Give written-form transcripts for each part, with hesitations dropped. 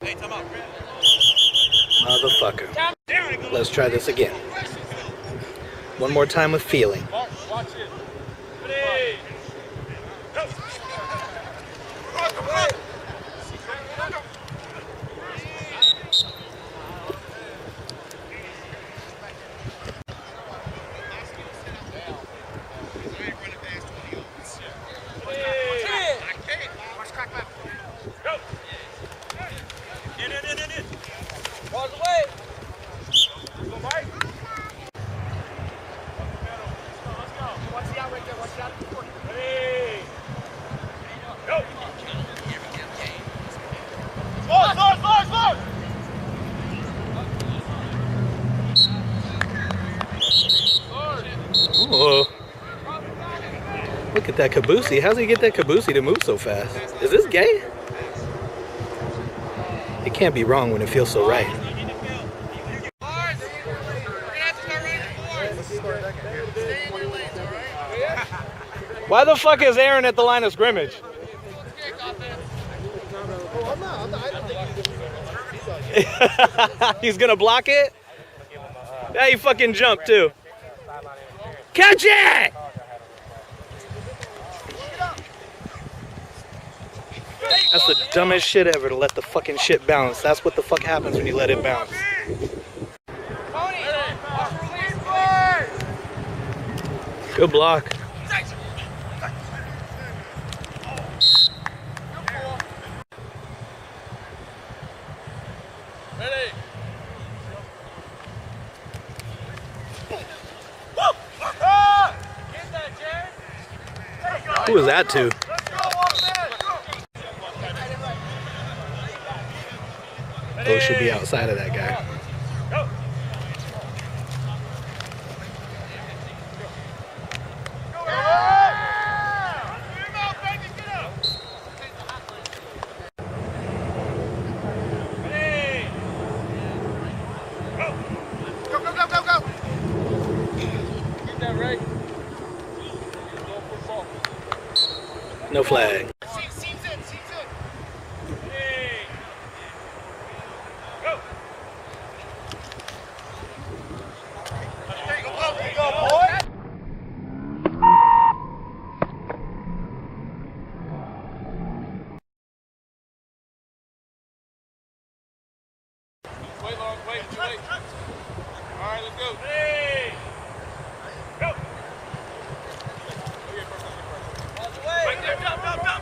Hey, time out. Motherfucker. Let's try this again. One more time with feeling. Watch it. Ready. Go. Whoa. Look at that caboose. How's he get that caboose to move so fast? Is this gay? It can't be wrong when it feels so right. Why the fuck is Aaron at the line of scrimmage? He's gonna block it? Yeah, he fucking jumped too. Catch it! That's the dumbest shit ever, to let the fucking shit bounce. That's what the fuck happens when you let it bounce. Good block. Who was that to? Those should be outside of that guy. No flag.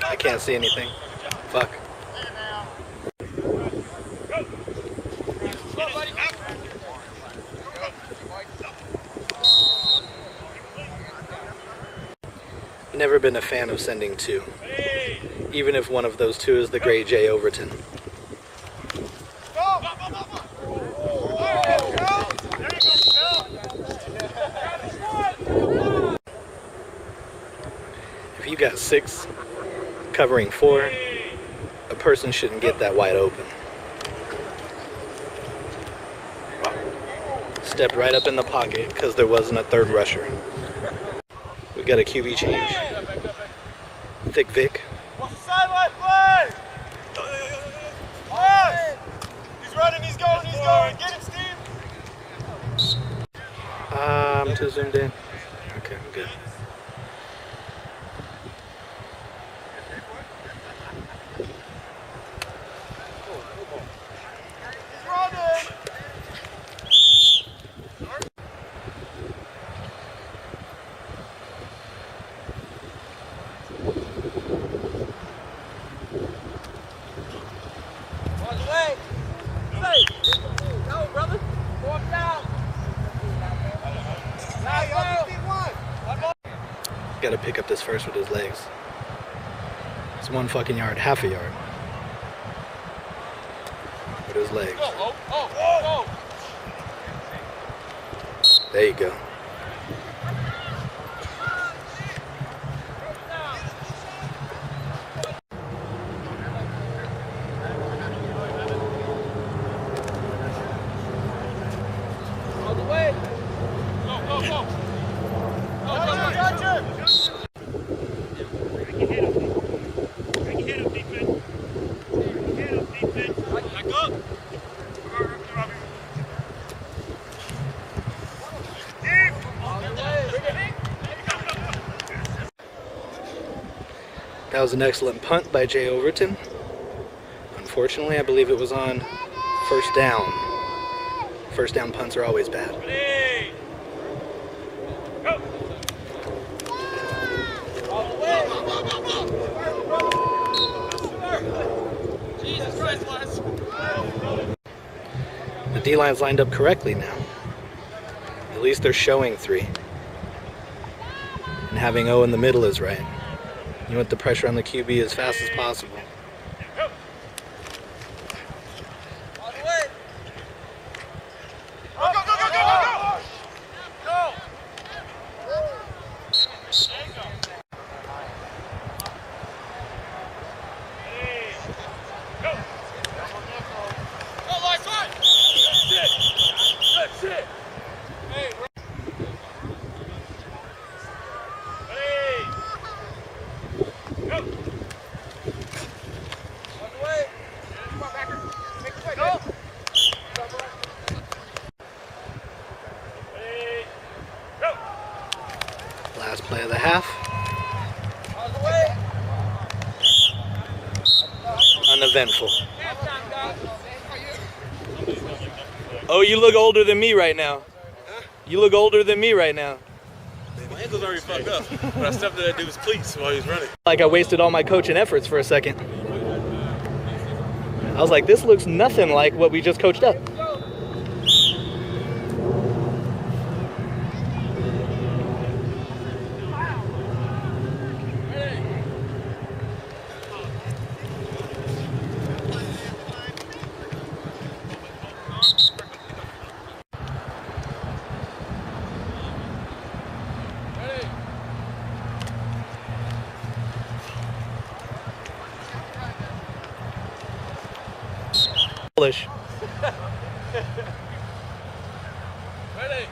I can't see anything. Fuck. Never been a fan of sending two, even if one of those two is the great Jay Overton. If you got 6 covering 4, a person shouldn't get that wide open. Stepped right up in the pocket because there wasn't a third rusher. We got a QB change. Thick Vic. Watch the sideline play! Yes! He's running, he's going, he's going. Get him, Steve! I'm too zoomed in. Okay, I'm good. He's running! Got to pick up this first with his legs. It's 1 fucking yard, half a yard. With his legs. There you go. All the way. Go, go, go. Gotcha. I can hit him, defense. I can hit him, defense. That was an excellent punt by Jay Overton. Unfortunately, I believe it was on first down. First down punts are always bad. The D-line's lined up correctly now. At least they're showing 3. And having O in the middle is right. You want the pressure on the QB as fast as possible. Last play of the half. Uneventful. Oh, you look older than me right now. You look older than me right now. My ankle's already fucked up, but I stepped in that dude's cleats while he was running. Like I wasted all my coaching efforts for a second. I was like, this looks nothing like what we just coached up. Ready.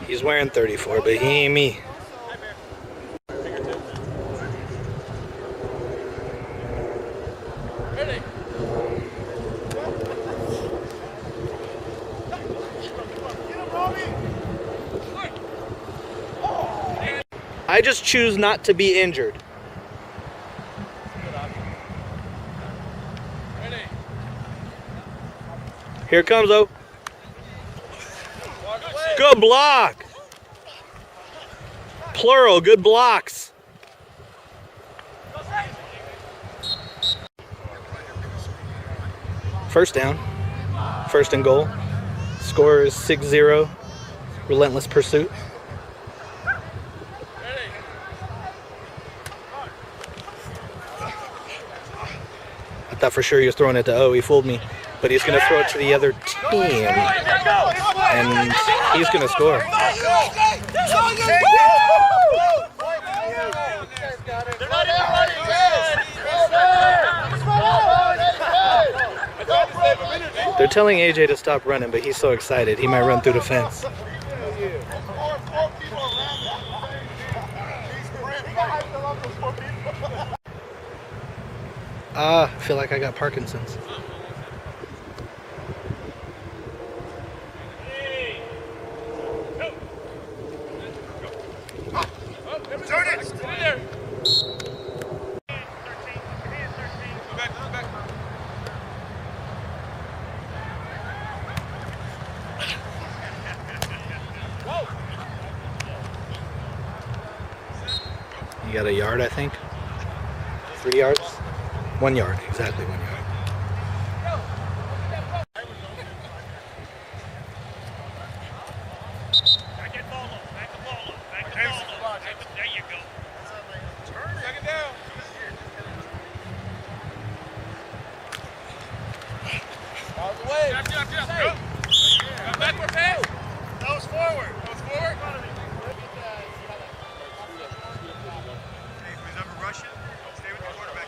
He's wearing 34, but he ain't me. I just choose not to be injured. Here it comes, though. Good block. Plural, good blocks. First down. First and goal. Score is 6-0. Relentless pursuit. I thought for sure he was throwing it to O. He fooled me. But he's going to throw it to the other team. And he's going to score. They're telling AJ to stop running, but he's so excited he might run through the fence. I feel like I got Parkinson's. You got a yard, I think. 3 yards? 1 yard, exactly 1 yard. forward. Goes forward. Hey, who's ever rushing? Stay with the quarterback.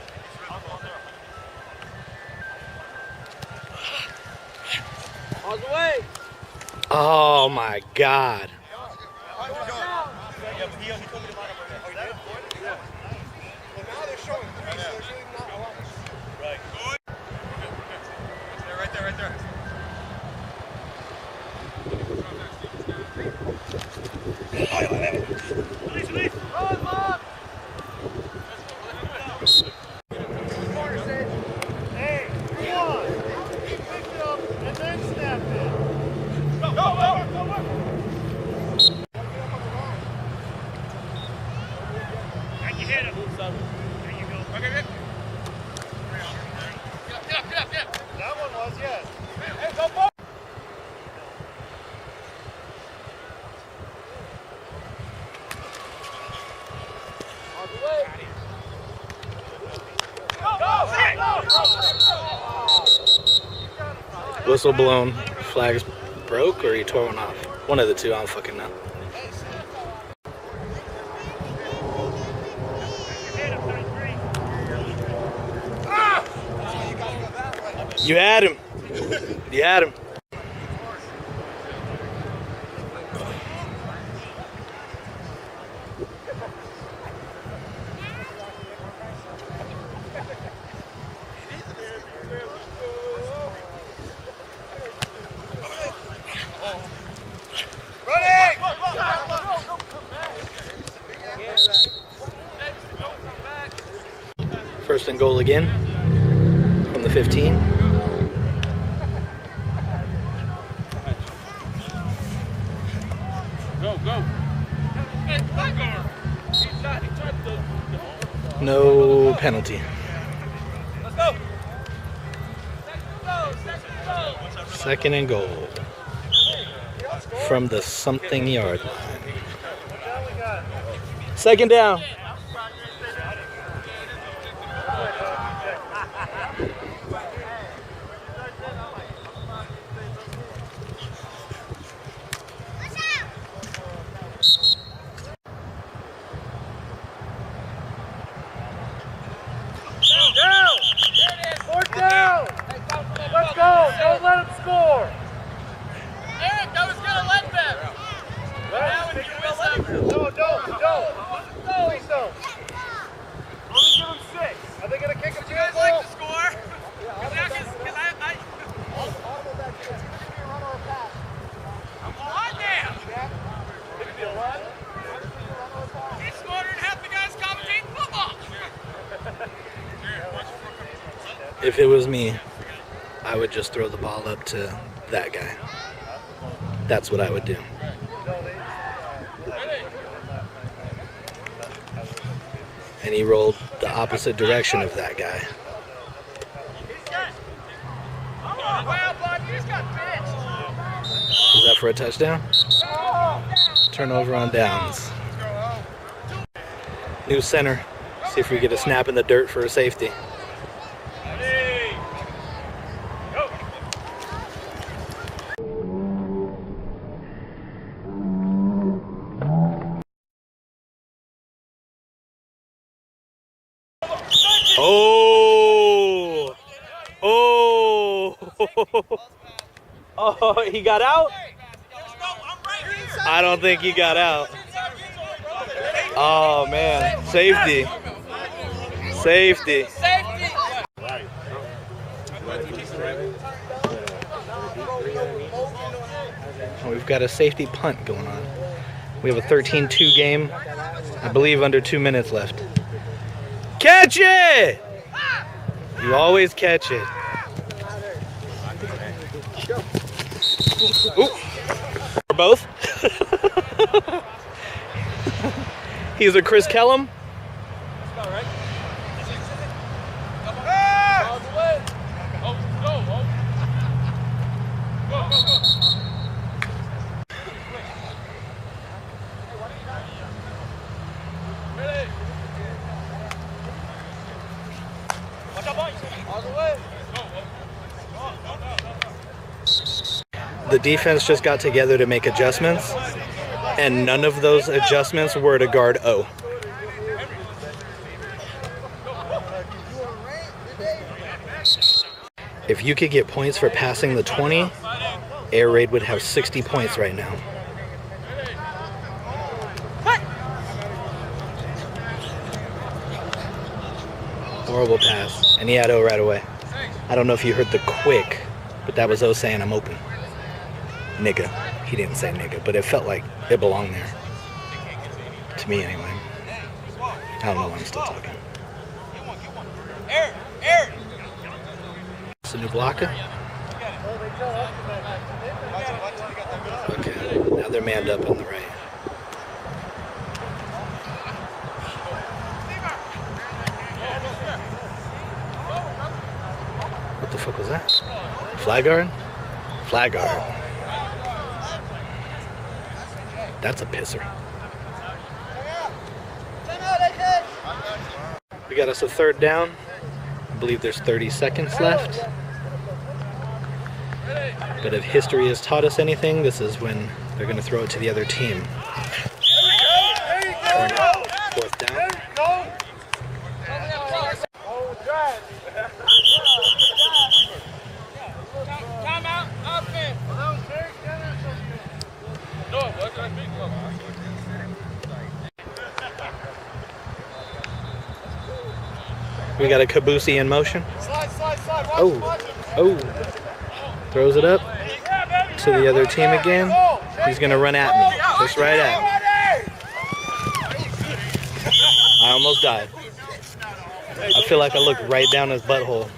On the way. Oh my God. Right there, right there. Hey, come on. Pick it up and then snap it. Go, go, go, go, go. And you hit him. There you go. Okay, good. Get up. That one was, yes. Hey, go, go. Whistle blown. Flags broke or he tore one off. One of the two, I don't fucking know. You had him. You had him. First and goal again from the 15. Go. No penalty. Let's go. Second and goal from the something yard line. Second down. Fourth down! Let's go! Don't let him score! Eric, I was gonna let them. No, don't! Please don't! Only give him 6. Are they gonna kick a field goal? Like to score? I'm on there. He's smarter than half the guys commentating football. If it was me, I would just throw the ball up to that guy. That's what I would do. And he rolled the opposite direction of that guy. Is that for a touchdown? Turnover on downs. New center. See if we get a snap in the dirt for a safety. Oh! Oh! Oh, he got out? I don't think he got out. Oh, man. Safety. Safety. We've got a safety punt going on. We have a 13-2 game. I believe under 2 minutes left. Catch it! You always catch it. Ooh. For both. He's a Chris Kellum. the defense just got together to make adjustments, and none of those adjustments were to guard O. If you could get points for passing the 20, Air Raid would have 60 points right now. Horrible pass, and he had O right away. I don't know if you heard the quick, but that was O saying I'm open. Nigga. He didn't say nigga, but it felt like it belonged there. To me, anyway. I don't know why I'm still talking. It's a new blocker. Okay, now they're manned up on the right. What the fuck was that? Flag guard? Flag guard. That's a pisser. We got us a third down. I believe there's 30 seconds left. But if history has taught us anything, this is when they're going to throw it to the other team. Fourth down. We got a Kabusi in motion. Oh. Throws it up to the other team again. He's going to run at me. Just right at me. I almost died. I feel like I looked right down his butthole.